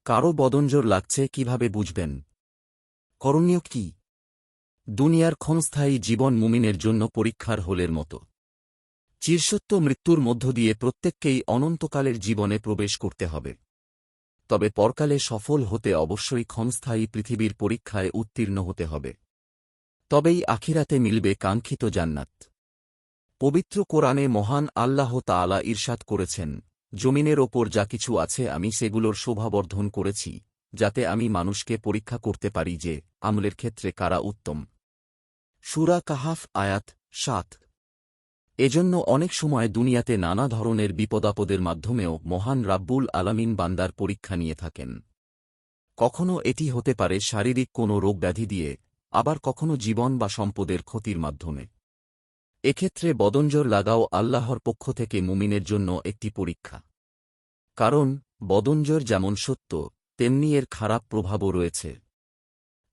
কারো বদনজোর লাগছে কিভাবে বুঝবেন? করণীয় কি? দুনিয়ার ক্ষণস্থায়ী জীবন মুমিনের জন্য পরীক্ষার হোলের মতো। চিরসত্য মৃত্যুর মধ্য দিয়ে প্রত্যেককেই অনন্তকালের জীবনে প্রবেশ করতে হবে। তবে পরকালে সফল হতে অবশ্যই ক্ষণস্থায়ী পৃথিবীর পরীক্ষায় উত্তীর্ণ হতে হবে। তবেই আখিরাতে মিলবে কাঙ্ক্ষিত জান্নাত। পবিত্র কোরআনে মহান আল্লাহ তাআলা ইরশাদ করেছেন, জমিনের ওপর যা কিছু আছে আমি সেগুলোর শোভাবর্ধন করেছি, যাতে আমি মানুষকে পরীক্ষা করতে পারি যে আমলের ক্ষেত্রে কারা উত্তম। সূরা কাহাফ আয়াত ৭। এজন্য অনেক সময় দুনিয়াতে নানা ধরনের বিপদাপদের মাধ্যমেও মহান রাব্বুল আলামিন বান্দার পরীক্ষা নিয়ে থাকেন। কখনো এটি হতে পারে শারীরিক কোনো রোগব্যাধি দিয়ে, আবার কখনো জীবন বা সম্পদের ক্ষতির মাধ্যমে। এক্ষেত্রে বদনজর লাগাও আল্লাহর পক্ষ থেকে মুমিনের জন্য একটি পরীক্ষা। কারণ বদনজর যেমন সত্য, তেমনি এর খারাপ প্রভাবও রয়েছে।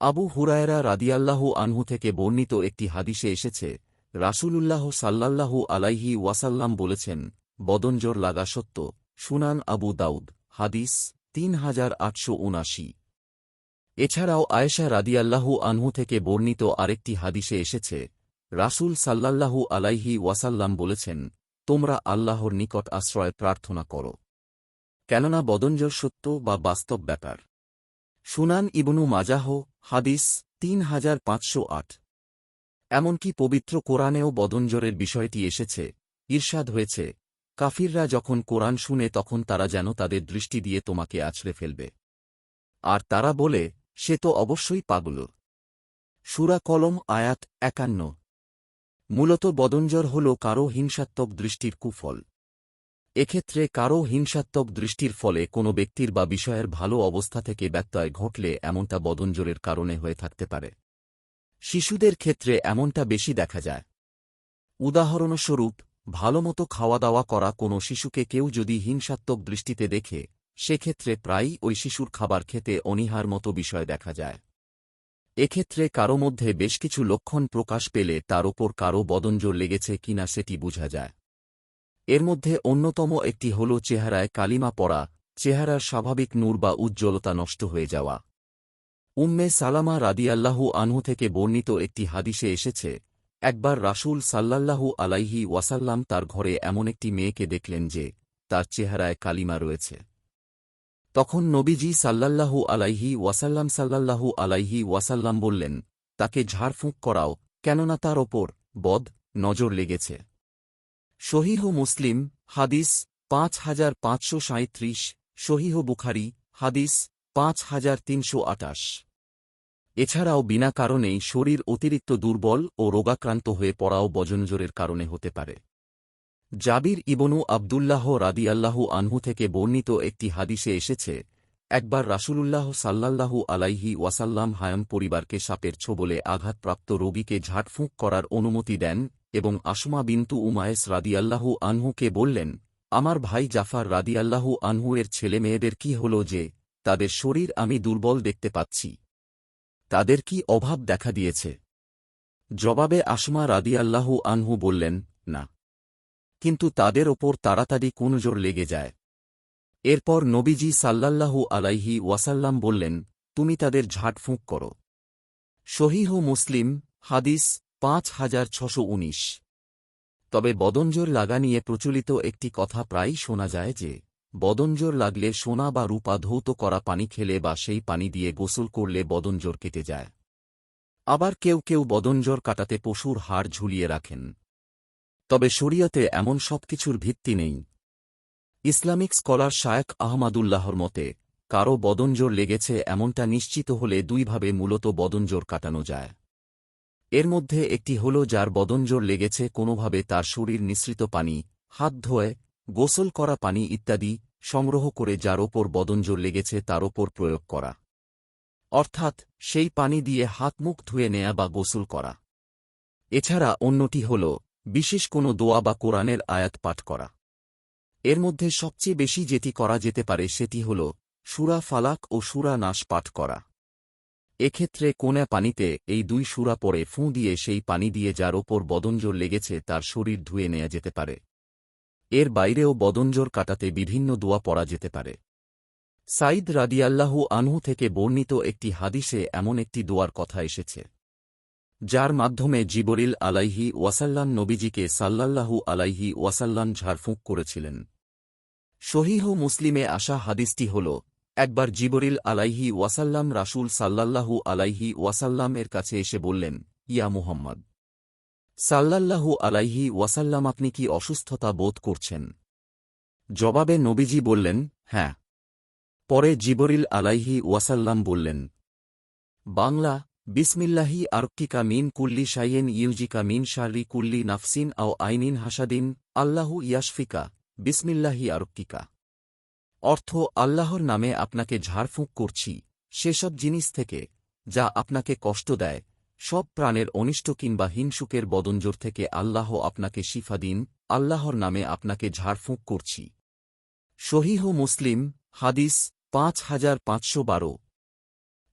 আবু হুরায়রা রাদিয়াল্লাহু আনহু থেকে বর্ণিত একটি হাদিসে এসেছে, রাসূলুল্লাহ সাল্লাল্লাহু আলাইহি ওয়াসাল্লাম বলেছেন, বদনজর লাগা সত্য। সুনান আবু দাউদ, হাদিস ৩৮৭৯। এছাড়াও আয়েশা রাদিয়াল্লাহু আনহু থেকে বর্ণিত আরেকটি হাদিসে এসেছে, রাসূল সাল্লাল্লাহু আলাইহি ওয়াসাল্লাম বলেছেন, তোমরা আল্লাহর নিকট আশ্রয় প্রার্থনা করো, কেননা বদনজর সত্য বা বাস্তব ব্যাপার। সুনান ইবনু মাজাহ, হাদিস ৩৫০৮। এমনকি পবিত্র কোরআনেও বদনজরের বিষয়টি এসেছে, ইরশাদ হয়েছে, কাফিররা যখন কোরআন শুনে তখন তারা যেন তাদের দৃষ্টি দিয়ে তোমাকে আছড়ে ফেলবে। আর তারা বলে, সে তো অবশ্যই পাগল। সূরা কলম আয়াত ৫১। মূলত বদনজর হল কারও হিংসাত্মক দৃষ্টির কুফল। এক্ষেত্রে কারও হিংসাত্মক দৃষ্টির ফলে কোনো ব্যক্তির বা বিষয়ের ভালো অবস্থা থেকে ব্যত্যয় ঘটলে এমনটা বদনজরের কারণে হয়ে থাকতে পারে। শিশুদের ক্ষেত্রে এমনটা বেশি দেখা যায়। উদাহরণস্বরূপ, ভালোমতো খাওয়া দাওয়া করা কোনো শিশুকে কেউ যদি হিংসাত্মক দৃষ্টিতে দেখে, সেক্ষেত্রে প্রায়ই ওই শিশুর খাবার খেতে অনীহার মতো বিষয় দেখা যায়। এক্ষেত্রে কারো মধ্যে বেশ কিছু লক্ষণ প্রকাশ পেলে তার ওপর কারো বদনজর লেগেছে কিনা সেটি বোঝা যায়। এর মধ্যে অন্যতম একটি হল চেহারায় কালিমা পড়া, চেহারার স্বাভাবিক নূর বা উজ্জ্বলতা নষ্ট হয়ে যাওয়া। উম্মে সালামা রাদিয়াল্লাহু আনহু থেকে বর্ণিত একটি হাদিসে এসেছে, একবার রাসূল সাল্লাল্লাহু আলাইহি ওয়াসাল্লাম তার ঘরে এমন একটি মেয়েকে দেখলেন যে তার চেহারায় কালিমা রয়েছে। তখন নবীজি সাল্লাল্লাহু আলাইহি ওয়াসাল্লাম বললেন, তাকে ঝাড়ফুঁক করাও, কেননা তার ওপর বদ নজর লেগেছে। সহিহ মুসলিম, হাদিস ৫৫৩৭, সহিহ বুখারী, হাদিস ৫৩২৮। এছাড়াও বিনা কারণেই শরীর অতিরিক্ত দুর্বল ও রোগাক্রান্ত হয়ে পড়াও বদনজরের কারণে হতে পারে। জাবির ইবনু আবদুল্লাহ রাদিয়াল্লাহু আনহু থেকে বর্ণিত একটি হাদিসে এসেছে, একবার রাসূলুল্লাহ সাল্লাল্লাহু আলাইহি ওয়াসাল্লাম হায়াম পরিবারকে সাপের ছোবলে আঘাতপ্রাপ্ত রোগীকে ঝাড়ফুঁক করার অনুমতি দেন এবং আসমা বিনতু উমায়েস রাদিয়াল্লাহু আনহুকে বললেন, আমার ভাই জাফার রাদিয়াল্লাহু আনহু এর ছেলে মেয়েদের কি হল যে তাদের শরীর আমি দুর্বল দেখতে পাচ্ছি? তাদের কি অভাব দেখা দিয়েছে? জবাবে আসমা রাদিয়াল্লাহু আনহু বললেন, না, কিন্তু তাদের ওপর তাড়াতাড়ি কুনজর লেগে যায়। এরপর নবীজি সাল্লাল্লাহু আলাইহি ওয়াসাল্লাম বললেন, তুমি তাদের ঝাড়ফুঁক করো। সহিহ মুসলিম, হাদিস ৫৬১৯। তবে বদনজর লাগা নিয়ে প্রচলিত একটি কথা প্রায়ই শোনা যায় যে বদনজর লাগলে সোনা বা রূপা ধৌত করা পানি খেলে বা সেই পানি দিয়ে গোসল করলে বদনজর কেটে যায়। আবার কেউ কেউ বদনজর কাটাতে পশুর হাড় ঝুলিয়ে রাখেন। তবে শরীয়তে এমন সব কিছুর ভিত্তি নেই। ইসলামিক স্কলার শায়েখ আহমাদুল্লাহর মতে, কারও বদনজর লেগেছে এমনটা নিশ্চিত হলে দুইভাবে মূলত বদনজর কাটানো যায়। এর মধ্যে একটি হল যার বদনজর লেগেছে কোনোভাবে তার শরীর নিঃসৃত পানি, হাত ধোয়, গোসল করা পানি ইত্যাদি সংগ্রহ করে যার ওপর বদনজর লেগেছে তার ওপর প্রয়োগ করা, অর্থাৎ সেই পানি দিয়ে হাত মুখ ধুয়ে নেয়া বা গোসল করা। এছাড়া অন্যটি হল বিশেষ কোনো দোয়া বা কোরআনের আয়াত পাঠ করা। এর মধ্যে সবচেয়ে বেশি যেটি করা যেতে পারে সেটি হল সূরা ফালাক ও সূরা নাস পাঠ করা। এক্ষেত্রে কোনা পানিতে এই দুই সূরা পড়ে ফুঁ দিয়ে সেই পানি দিয়ে যার ওপর বদনজর লেগেছে তার শরীর ধুয়ে নেয়া যেতে পারে। এর বাইরেও বদনজর কাটাতে বিভিন্ন দোয়া পড়া যেতে পারে। সাইদ রাদিয়াল্লাহু আনহু থেকে বর্ণিত একটি হাদিসে এমন একটি দোয়ার কথা এসেছে, যার মাধ্যমে জিবরিল আলাইহি ওয়াসাল্লাম নবীজিকে সাল্লাল্লাহু আলাইহি ওয়াসাল্লাম ঝাড়ফুঁক করেছিলেন। সহিহ মুসলিমে আসা হাদিসটি হল, একবার জিবরিল আলাইহি ওয়াসাল্লাম রাসূল সাল্লাল্লাহু আলাইহি ওয়াসাল্লাম এর কাছে এসে বললেন, ইয়া মুহাম্মদ সাল্লাল্লাহু আলাইহি ওয়াসাল্লাম, আপনি কি অসুস্থতা বোধ করছেন? জবাবে নবীজি বললেন, হ্যাঁ। পরে জিবরিল আলাইহি ওয়াসাল্লাম বললেন, বাংলা, বিসমিল্লাহি আরক্কিকা মিন কুল্লি শাইয়েন ইউজিকা মিন শাররি কুল্লি নাফসিন আও আইনিন হাসাদিন, আল্লাহু ইয়াশফিকা, বিসমিল্লাহি আরক্কিকা। অর্থ, আল্লাহর নামে আপনাকে ঝাড়ফুঁক করছি সেসব জিনিস থেকে যা আপনাকে কষ্ট দেয়, সব প্রাণের অনিষ্ট কিংবা হিংসুকের বদনজোর থেকে আল্লাহ আপনাকে শিফা দিন, আল্লাহর নামে আপনাকে ঝাড়ফুঁক করছি। সহিহ মুসলিম, হাদিস ৫৫১২।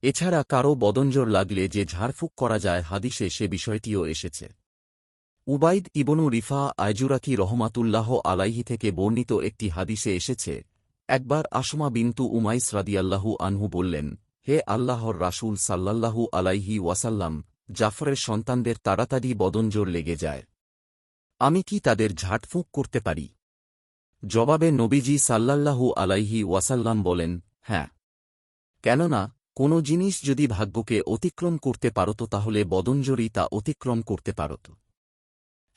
এছাড়া কারও বদনজোর লাগলে যে ঝাড়ফুঁক করা যায়, হাদিসে সে বিষয়টিও এসেছে। উবাইদ ইবনু রিফা আয়জুরাকি রহমাতুল্লাহ আলাইহি থেকে বর্ণিত একটি হাদিসে এসেছে, একবার আসমা বিনতু উমাইস রাদিয়াল্লাহু আনহু বললেন, হে আল্লাহর রাসূল সাল্লাল্লাহু আলাইহি ওয়াসাল্লাম, জাফরের সন্তানদের তাড়াতাড়ি বদনজোর লেগে যায়, আমি কি তাদের ঝাড়ফুঁক করতে পারি? জবাবে নবীজি সাল্লাল্লাহু আলাইহি ওয়াসাল্লাম বলেন, হ্যাঁ। কেননা কোনো জিনিস যদি ভাগ্যকে অতিক্রম করতে পারত তাহলে বদনজোরই তা অতিক্রম করতে পারত।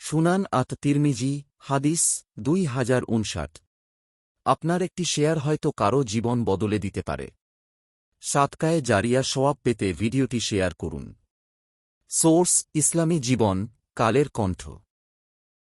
সুনান আত তিরমিজি, হাদিস ২০৫৯। আপনার একটি শেয়ার হয়তো কারও জীবন বদলে দিতে পারে। সাদকায়ে জারিয়া সওয়াব পেতে ভিডিওটি শেয়ার করুন। সোর্স: ইসলামী জীবন, কালের কণ্ঠ।